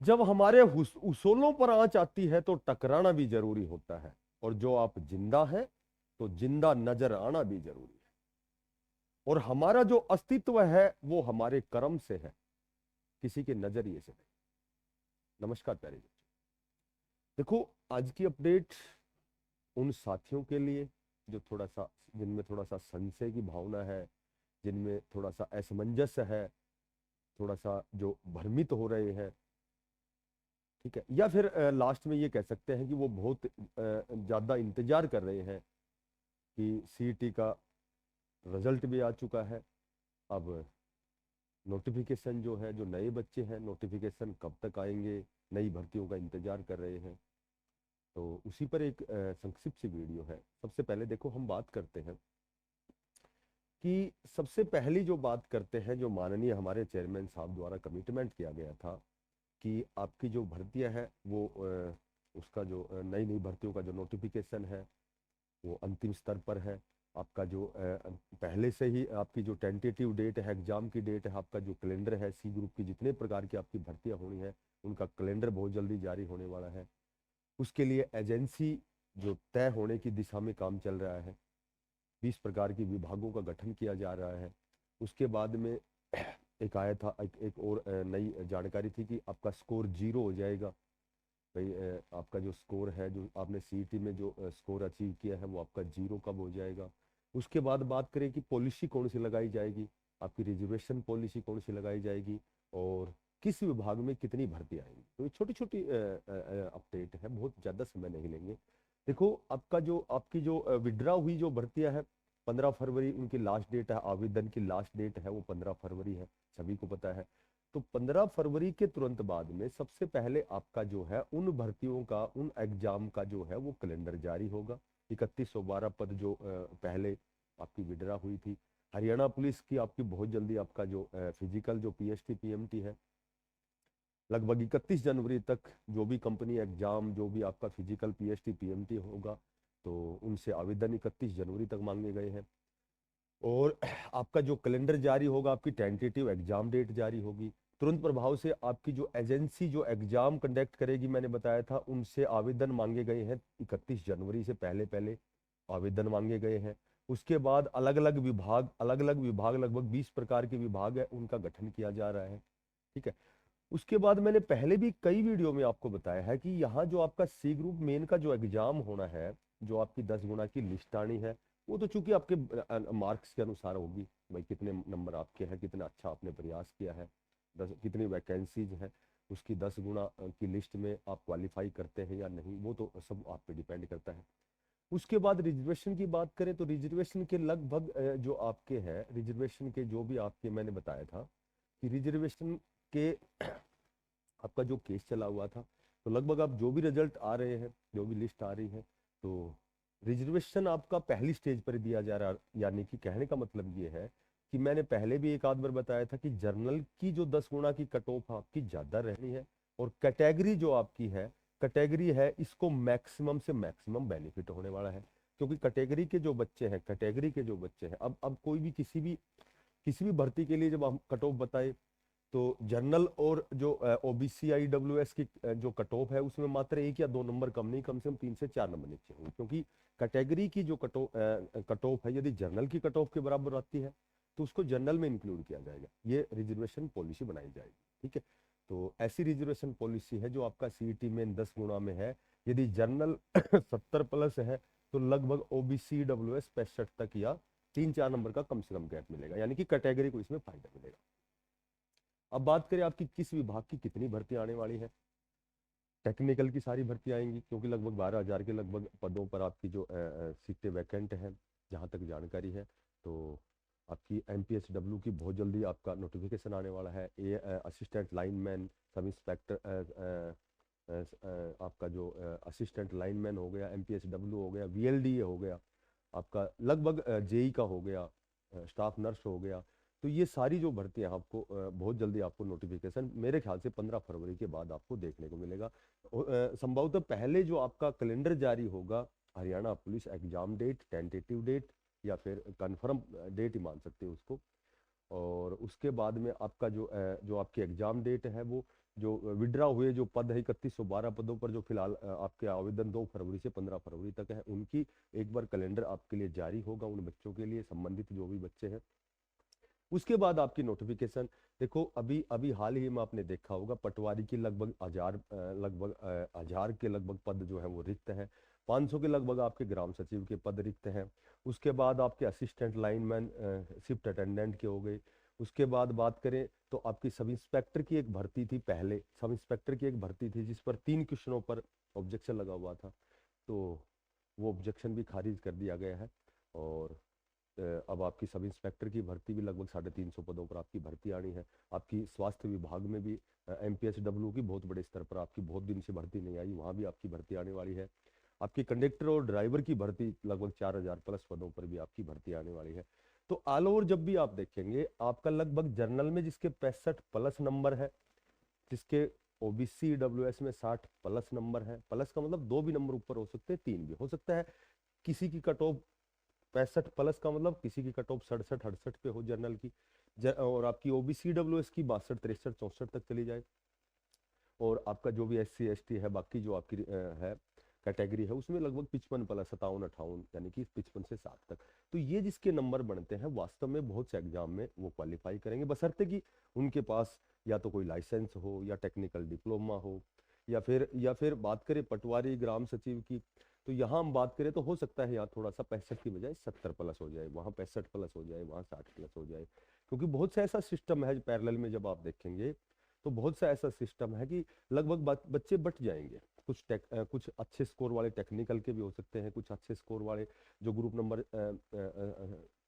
जब हमारे उसूलों पर आंच आती है तो टकराना भी जरूरी होता है, और जो आप जिंदा हैं तो जिंदा नजर आना भी जरूरी है। और हमारा जो अस्तित्व है वो हमारे कर्म से है, किसी के नजरिए से नहीं। नमस्कार प्यारे बच्चों। देखो, आज की अपडेट उन साथियों के लिए जो थोड़ा सा, जिनमें थोड़ा सा संशय की भावना है, जिनमें थोड़ा सा असमंजस है, थोड़ा सा जो भ्रमित हो रहे हैं, ठीक है, या फिर लास्ट में ये कह सकते हैं कि वो बहुत ज्यादा इंतजार कर रहे हैं कि सीईटी का रिजल्ट भी आ चुका है। अब नोटिफिकेशन जो है, जो नए बच्चे हैं, नोटिफिकेशन कब तक आएंगे, नई भर्तियों का इंतजार कर रहे हैं। तो उसी पर एक संक्षिप्त सी वीडियो है। सबसे पहले देखो, हम बात करते हैं कि सबसे पहली जो बात करते हैं, जो माननीय हमारे चेयरमैन साहब द्वारा कमिटमेंट किया गया था कि आपकी जो भर्तियां हैं वो उसका जो नई नई भर्तियों का जो नोटिफिकेशन है वो अंतिम स्तर पर है। आपका जो पहले से ही आपकी जो टेंटेटिव डेट है, एग्जाम की डेट है, आपका जो कैलेंडर है, सी ग्रुप की जितने प्रकार की आपकी भर्तियां होनी है उनका कैलेंडर बहुत जल्दी जारी होने वाला है। उसके लिए एजेंसी जो तय होने की दिशा में काम चल रहा है, 20 प्रकार के विभागों का गठन किया जा रहा है। उसके बाद में एक आया था, एक और नई जानकारी थी कि आपका स्कोर 0 हो जाएगा। भाई आपका जो स्कोर है, जो आपने सीईटी में जो स्कोर अचीव किया है वो आपका 0 कब हो जाएगा। उसके बाद बात करें कि पॉलिसी कौन सी लगाई जाएगी, आपकी रिजर्वेशन पॉलिसी कौन सी लगाई जाएगी, और किस विभाग में कितनी भर्ती आएंगी। तो ये छोटी छोटी अपडेट है, बहुत ज़्यादा समय नहीं लेंगे। देखो, आपका जो आपकी जो विड्रा हुई जो भर्तियां है, 15 फरवरी उनकी लास्ट डेट है, आवेदन की लास्ट डेट है वो 15 फरवरी है, सभी को पता है। तो 15 फरवरी के तुरंत बाद में सबसे पहले आपका जो है उन भर्तियों का, उन एग्जाम का जो है वो कैलेंडर जारी होगा। 3112 पद जो पहले आपकी विड्रा हुई थी। हरियाणा पुलिस की आपकी बहुत जल्दी आपका जो फिजिकल जो पीएसटी पीएमटी है, लगभग 31 जनवरी तक जो भी कंपनी एग्जाम, जो भी आपका फिजिकल पीएसटी पीएमटी होगा, तो उनसे आवेदन 31 जनवरी तक मांगे गए हैं। और आपका जो कैलेंडर जारी होगा, आपकी टेंटेटिव एग्जाम डेट जारी होगी। तुरंत प्रभाव से आपकी जो एजेंसी जो एग्जाम कंडक्ट करेगी, मैंने बताया था, उनसे आवेदन मांगे गए हैं 31 जनवरी से पहले पहले आवेदन मांगे गए हैं। उसके बाद अलग अलग विभाग लगभग 20 प्रकार के विभाग है, उनका गठन किया जा रहा है। ठीक है। उसके बाद मैंने पहले भी कई वीडियो में आपको बताया है कि यहाँ जो आपका सी ग्रुप मेन का जो एग्जाम होना है, जो आपकी 10 गुना की लिस्ट आनी है, वो तो चूंकि आपके मार्क्स के अनुसार होगी। भाई कितने नंबर आपके हैं, कितना अच्छा आपने प्रयास किया है, 10 कितनी वैकेंसीज है, उसकी 10 गुना की लिस्ट में आप क्वालिफाई करते हैं या नहीं, वो तो सब आप पे डिपेंड करता है। उसके बाद रिजर्वेशन की बात करें तो रिजर्वेशन के लगभग जो आपके हैं, रिजर्वेशन के जो भी आपके, मैंने बताया था कि रिजर्वेशन के आपका जो केस चला हुआ था, तो लगभग आप जो भी रिजल्ट आ रहे हैं, जो भी लिस्ट आ रही है, तो रिजर्वेशन आपका पहली स्टेज पर दिया जा रहा है। यानी कि कहने का मतलब ये है कि मैंने पहले भी एक आध बार बताया था कि जर्नल की जो 10 गुना की कट ऑफ आपकी ज्यादा रहनी है, और कैटेगरी जो आपकी है, कैटेगरी है, इसको मैक्सिमम से मैक्सिमम बेनिफिट होने वाला है। क्योंकि कैटेगरी के जो बच्चे हैं, कैटेगरी के जो बच्चे हैं, अब कोई भी किसी भी भर्ती के लिए जब हम कट ऑफ बताए, तो जनरल और जो ओबीसी ईडब्ल्यूएस की जो कट ऑफ है उसमें मात्र 1 या 2 नंबर कम नहीं, कम से कम 3 से 4 नंबर नीचे होंगे। क्योंकि कैटेगरी की जो कट ऑफ है, यदि जनरल की कट ऑफ के बराबर आती है तो उसको जनरल में इंक्लूड किया जाएगा, ये रिजर्वेशन पॉलिसी बनाई जाएगी। ठीक है। तो ऐसी रिजर्वेशन पॉलिसी है जो आपका सीईटी में 10 गुना में है। यदि जनरल 70+ है तो लगभग ओबीसी डब्ल्यूएस 65 तक, या 3-4 नंबर का कम से कम गैप मिलेगा, यानी कि कैटेगरी को इसमें फायदा मिलेगा। अब बात करें आपकी किस विभाग की कितनी भर्ती आने वाली है। टेक्निकल की सारी भर्ती आएंगी, क्योंकि लगभग 12,000 के लगभग पदों पर आपकी जो सीटें वैकेंट हैं, जहाँ तक जानकारी है। तो आपकी एमपीएसडब्ल्यू की बहुत जल्दी आपका नोटिफिकेशन आने वाला है। ए असिस्टेंट लाइनमैन, सब इंस्पेक्टर, आपका जो असिस्टेंट लाइनमैन हो गया, एमपीएसडब्ल्यू हो गया, वीएलडीए हो गया, आपका लगभग जेई का हो गया, स्टाफ नर्स हो गया। तो ये सारी जो भर्तियां आपको बहुत जल्दी आपको नोटिफिकेशन मेरे ख्याल से 15 फरवरी के बाद आपको देखने को मिलेगा। संभवतः पहले जो आपका कैलेंडर जारी होगा, Haryana police exam date, tentative date, या फिर कंफर्म डेट ही मान सकते हो उसको, और उसके बाद में आपका जो आपकी एग्जाम डेट है वो जो विड्रा हुए जो पद है 3112 पदों पर जो फिलहाल आपके आवेदन 2 फरवरी से 15 फरवरी तक है, उनकी एक बार कैलेंडर आपके लिए जारी होगा उन बच्चों के लिए, संबंधित जो भी बच्चे हैं। उसके बाद आपकी नोटिफिकेशन, देखो अभी अभी हाल ही में आपने देखा होगा पटवारी की लगभग 1000 के लगभग पद जो है वो रिक्त है, 500 के लगभग आपके ग्राम सचिव के पद रिक्त हैं। उसके बाद आपके असिस्टेंट लाइनमैन शिफ्ट अटेंडेंट के हो गए। उसके बाद बात करें तो आपकी सब इंस्पेक्टर की एक भर्ती थी, पहले सब इंस्पेक्टर की एक भर्ती थी जिस पर 3 क्वेश्चनों पर ऑब्जेक्शन लगा हुआ था, तो वो ऑब्जेक्शन भी खारिज कर दिया गया है। और अब आपकी सब इंस्पेक्टर की भर्ती भी लगभग 350 पदों पर आपकी भर्ती आनी है। आपकी स्वास्थ्य विभाग में भी MPSW की बहुत बड़े स्तर पर आपकी बहुत दिन से भर्ती नहीं आई, वहाँ भी आपकी भर्ती आने वाली है। आपकी कंडक्टर और ड्राइवर की भर्ती लगभग 4000 प्लस पदों पर भी आपकी भर्ती आने वाली है। तो ऑल ओवर जब भी आप देखेंगे आपका लगभग जर्नल में जिसके 65 प्लस नंबर है, जिसके OBC WS में 60 प्लस नंबर है, प्लस का मतलब 2 भी नंबर ऊपर हो सकते हैं, 3 भी हो सकता है, किसी की कट ऑफ 65 प्लस का मतलब किसी की कट ऑफ 67-68 पे हो जर्नल की, और आपकी OBC WS की 62 63 64 तक चली जाए, और आपका जो भी SC ST है बाकी जो आपकी है कैटेगरी है उसमें लगभग 55 प्लस 57 58 यानी कि 55 से 60 तक। तो ये जिसके नंबर बनते हैं वास्तव में बहुत से एग्जाम में वो क्वालिफाई करेंगे, बशर्ते कि उनके पास या तो कोई लाइसेंस हो या टेक्निकल डिप्लोमा हो, या फिर बात करें पटवारी ग्राम सचिव की, तो यहाँ हम बात करें तो हो सकता है यहाँ थोड़ा सा 65 की बजाय 70 प्लस हो जाए, वहाँ 65 प्लस हो जाए, वहाँ 60 प्लस हो जाए, क्योंकि बहुत सा ऐसा सिस्टम है पैरेलल में जब आप देखेंगे तो बहुत सा ऐसा सिस्टम है कि लगभग बच्चे बट जाएंगे। कुछ अच्छे स्कोर वाले टेक्निकल के भी हो सकते हैं, कुछ अच्छे स्कोर वाले जो ग्रुप नंबर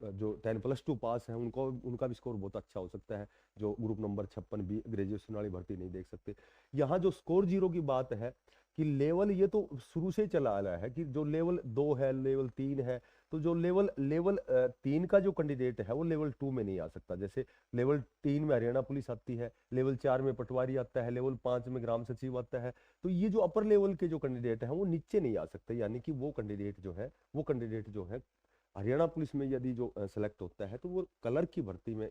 जो 10+2 पास हैं उनका भी स्कोर बहुत अच्छा हो सकता है, जो ग्रुप नंबर 56 B ग्रेजुएशन वाली भर्ती नहीं देख सकते। यहाँ जो स्कोर 0 की बात है कि लेवल ये तो शुरू से चला आ रहा है कि जो लेवल 2 है, लेवल 3 है, तो जो लेवल 3 का जो कैंडिडेट है वो लेवल 2 में नहीं आ सकता। जैसे लेवल 3 में हरियाणा पुलिस आती है, लेवल 4 में पटवारी आता है, लेवल 5 में ग्राम सचिव आता है, तो ये जो अपर लेवल के जो कैंडिडेट हैं वो नीचे नहीं आ सकते, यानी कि वो कैंडिडेट जो है हरियाणा पुलिस में यदि जो सेलेक्ट होता है तो वो क्लर्क की भर्ती में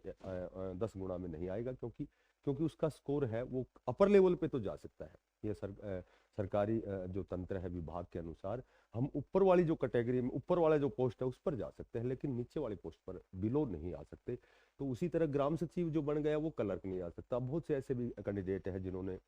10 गुना में नहीं आएगा, क्योंकि उसका स्कोर है वो अपर लेवल पे तो जा सकता है। ये सरकारी जो तंत्र है विभाग के अनुसार, हम ऊपर वाली जो कैटेगरी में ऊपर वाला जो पोस्ट है उस पर जा सकते हैं, लेकिन नीचे वाली पोस्ट पर बिलो नहीं आ सकते। तो उसी तरह ग्राम सचिव जो बन गया वो क्लर्क नहीं आ सकता। बहुत से ऐसे भी कैंडिडेट हैं जिन्होंने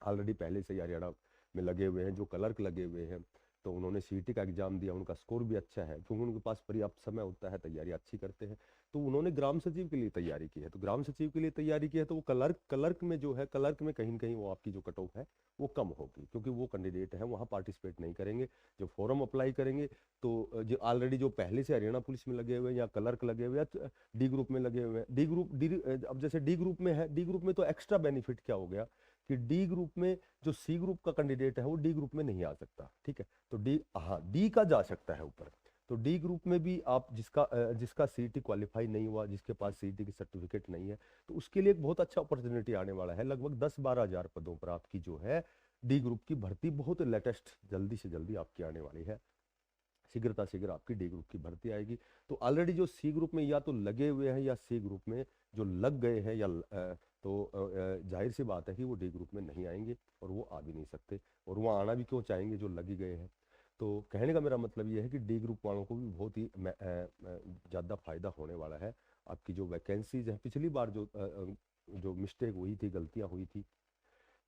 ऑलरेडी पहले से ही हरियाणा में लगे हुए हैं, जो क्लर्क लगे हुए हैं, तो उन्होंने CET का एग्जाम दिया, उनका स्कोर भी अच्छा है क्योंकि उनके पास पर्याप्त समय होता है, तैयारी अच्छी करते हैं, तो उन्होंने ग्राम सचिव के लिए तैयारी की है। तो ग्राम सचिव के लिए तैयारी की है तो वो क्लर्क में जो है, क्लर्क में कहीं ना कहीं वो आपकी जो कट ऑफ है वो कम होगी, क्योंकि वो कैंडिडेट है वहाँ पार्टिसिपेट नहीं करेंगे। जो फॉर्म अप्लाई करेंगे तो जो ऑलरेडी जो पहले से हरियाणा पुलिस में लगे हुए हैं या क्लर्क लगे हुए हैं, D ग्रुप में लगे हुए हैं, अब जैसे D ग्रुप में है, D ग्रुप में तो एक्स्ट्रा बेनिफिट क्या हो गया कि D ग्रुप में जो C ग्रुप का कैंडिडेट है वो D ग्रुप में नहीं आ सकता, ठीक है, तो डी का जा सकता है ऊपर। तो D ग्रुप में भी आप जिसका CET क्वालिफाई नहीं हुआ, जिसके पास CET की सर्टिफिकेट नहीं है, तो उसके लिए एक बहुत अच्छा अपॉर्चुनिटी आने वाला है। लगभग 10-12 हजार पदों पर आपकी जो है D ग्रुप की भर्ती बहुत लेटेस्ट जल्दी से जल्दी आपकी आने वाली है, शीघ्र आपकी D ग्रुप की भर्ती आएगी। तो ऑलरेडी जो C ग्रुप में या तो लगे हुए हैं या C ग्रुप में जो लग गए हैं या जाहिर सी बात है कि वो D ग्रुप में नहीं आएंगे और वो आ भी नहीं सकते, और वो आना भी क्यों चाहेंगे जो लग ही गए हैं। तो कहने का मेरा मतलब ये है कि D ग्रुप वालों को भी बहुत ही ज़्यादा फायदा होने वाला है। आपकी जो वैकेंसीज हैं, पिछली बार जो मिस्टेक हुई थी, गलतियां हुई थी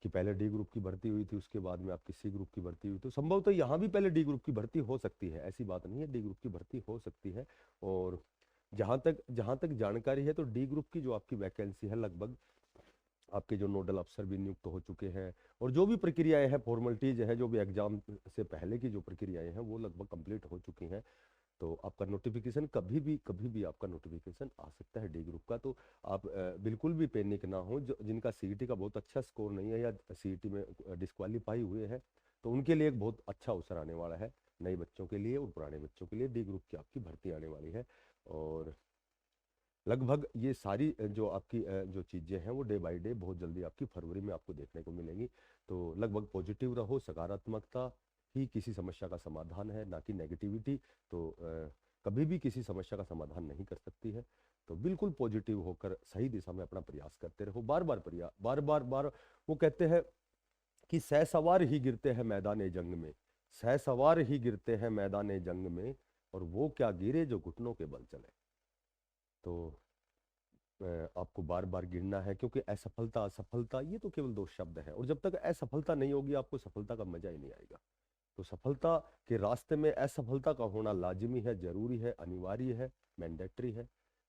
कि पहले D ग्रुप की भर्ती हुई थी, उसके बाद में आपकी C ग्रुप की भर्ती हुई, तो संभवतः यहाँ भी पहले D ग्रुप की भर्ती हो सकती है, ऐसी बात नहीं है, D ग्रुप की भर्ती हो सकती है। और जहाँ तक जानकारी है तो D ग्रुप की जो आपकी वैकेंसी है लगभग आपके जो नोडल अफसर भी नियुक्त हो चुके हैं, और जो भी प्रक्रियाएं हैं, फॉर्मेलिटीज है, जो भी एग्जाम से पहले की जो प्रक्रियाएं हैं वो लगभग कंप्लीट हो चुकी हैं। तो आपका नोटिफिकेशन कभी भी आपका नोटिफिकेशन आ सकता है D ग्रुप का। तो आप बिल्कुल भी पैनिक ना हो। जिनका CET का बहुत अच्छा स्कोर नहीं है या CET में डिस्क्वालीफाई हुए हैं, तो उनके लिए एक बहुत अच्छा अवसर आने वाला है, नए बच्चों के लिए और पुराने बच्चों के लिए D ग्रुप की आपकी भर्ती आने वाली है। और लगभग ये सारी जो आपकी जो चीज़ें हैं वो डे बाय डे बहुत जल्दी आपकी फरवरी में आपको देखने को मिलेंगी। तो लगभग पॉजिटिव रहो, सकारात्मकता ही किसी समस्या का समाधान है, ना कि नेगेटिविटी। तो कभी भी किसी समस्या का समाधान नहीं कर सकती है। तो बिल्कुल पॉजिटिव होकर सही दिशा में अपना प्रयास करते रहो। बार बार प्रयास, बार बार बार। वो कहते हैं कि सवार ही गिरते हैं मैदान जंग में, सवार ही गिरते हैं मैदान जंग में, और वो क्या गिरे जो घुटनों के बल चले। तो आपको बार बार गिरना है, क्योंकि असफलता असफलता ये तो केवल 2 शब्द हैं, और जब तक असफलता नहीं होगी आपको सफलता का मजा ही नहीं आएगा। तो सफलता के रास्ते में असफलता का होना लाजिमी है, जरूरी है, अनिवार्य है, मैंडेटरी है।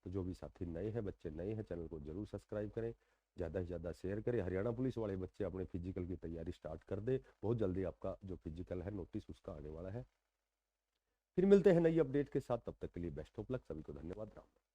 तो जो भी साथी नए हैं, बच्चे नए हैं, चैनल को जरूर सब्सक्राइब करें, ज़्यादा से ज़्यादा शेयर करें। हरियाणा पुलिस वाले बच्चे अपने फिजिकल की तैयारी स्टार्ट कर दे, बहुत जल्दी आपका जो फिजिकल है नोटिस उसका आने वाला है। फिर मिलते हैं नई अपडेट के साथ, तब तक के लिए बेस्ट ऑफ लक, सभी को धन्यवाद, राम।